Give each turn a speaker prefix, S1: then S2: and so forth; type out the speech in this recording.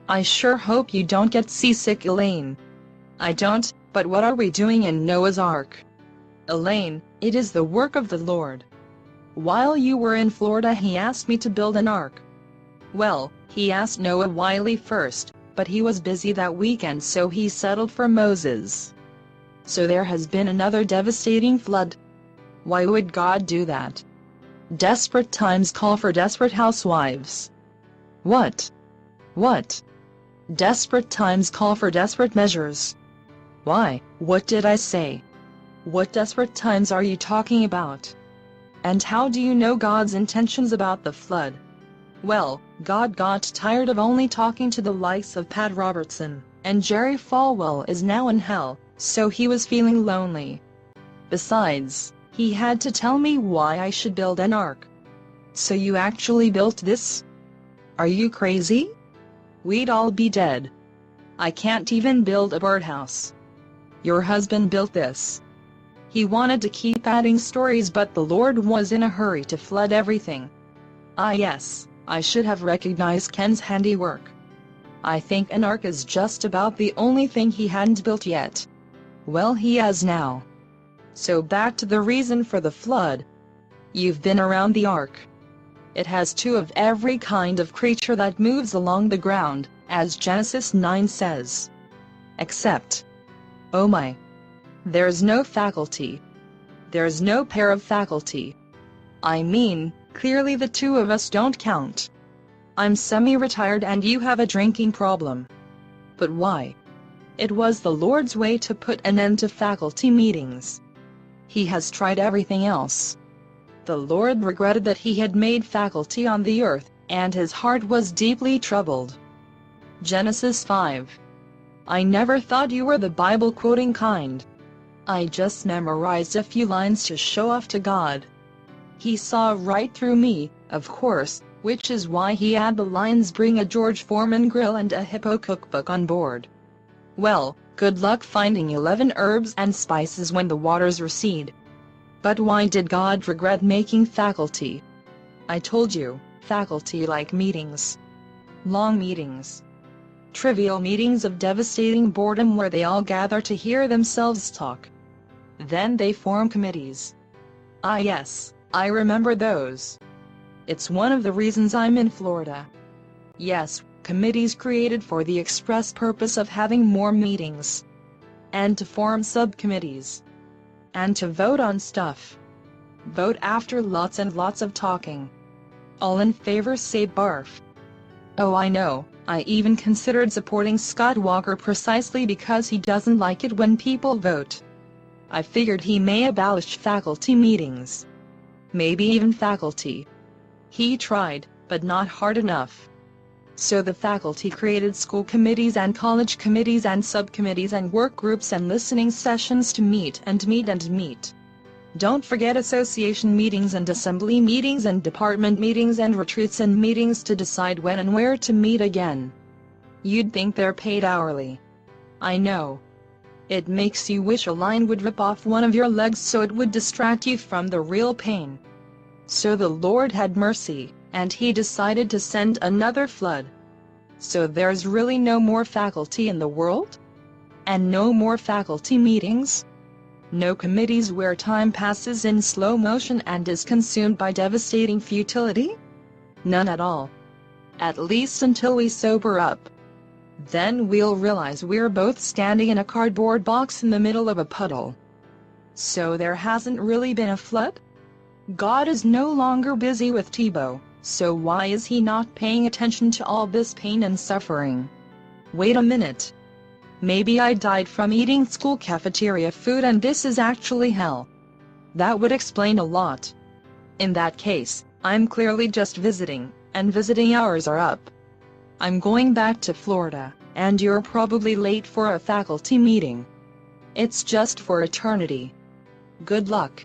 S1: I sure hope you don't get seasick, Elaine. I don't, but what are we doing in Noah's Ark? Elaine, it is the work of the Lord. While you were in Florida, he asked me to build an ark. Well, he asked Noah Wiley first, but he was busy that weekend, so he settled for Moses. So there has been another devastating flood. Why would God do that? Desperate times call for desperate housewives. What? What? Desperate times call for desperate measures. Why, what did I say? What desperate times are you talking about? And how do you know God's intentions about the flood? Well, God got tired of only talking to the likes of Pat Robertson, and Jerry Falwell is now in hell, so he was feeling lonely. Besides, he had to tell me why I should build an ark. So you actually built this? Are you crazy? We'd all be dead. I can't even build a birdhouse. Your husband built this. He wanted to keep adding stories, but the Lord was in a hurry to flood everything. Ah yes, I should have recognized Ken's handiwork. I think an ark is just about the only thing he hadn't built yet. Well, he has now. So back to the reason for the flood. You've been around the ark. It has two of every kind of creature that moves along the ground, as Genesis 9 says. Except, oh my, there's no faculty. There's no pair of faculty. I mean, clearly the two of us don't count. I'm semi-retired and you have a drinking problem. But why? It was the Lord's way to put an end to faculty meetings. He has tried everything else. The Lord regretted that he had made faculty on the earth, and his heart was deeply troubled. Genesis 5. I never thought you were the Bible-quoting kind. I just memorized a few lines to show off to God. He saw right through me, of course, which is why he had the lines bring a George Foreman grill and a hippo cookbook on board. Well, good luck finding 11 herbs and spices when the waters recede. But why did God regret making faculty? I told you, faculty like meetings. Long meetings. Trivial meetings of devastating boredom where they all gather to hear themselves talk. Then they form committees. Ah yes, I remember those. It's one of the reasons I'm in Florida. Yes, committees created for the express purpose of having more meetings. And to form subcommittees. And to vote on stuff. Vote after lots and lots of talking. All in favor say barf. Oh, I know, I even considered supporting Scott Walker precisely because he doesn't like it when people vote. I figured he may abolish faculty meetings. Maybe even faculty. He tried, but not hard enough. So the faculty created school committees and college committees and subcommittees and work groups and listening sessions to meet and meet and meet. Don't forget association meetings and assembly meetings and department meetings and retreats and meetings to decide when and where to meet again. You'd think they're paid hourly. I know. It makes you wish a line would rip off one of your legs so it would distract you from the real pain. So the Lord had mercy, and he decided to send another flood. So there's really no more faculty in the world? And no more faculty meetings? No committees where time passes in slow motion and is consumed by devastating futility? None at all. At least until we sober up. Then we'll realize we're both standing in a cardboard box in the middle of a puddle. So there hasn't really been a flood? God is no longer busy with Tebow, so why is he not paying attention to all this pain and suffering? Wait a minute. Maybe I died from eating school cafeteria food and this is actually hell. That would explain a lot. In that case, I'm clearly just visiting, and visiting hours are up. I'm going back to Florida, and you're probably late for a faculty meeting. It's just for eternity. Good luck.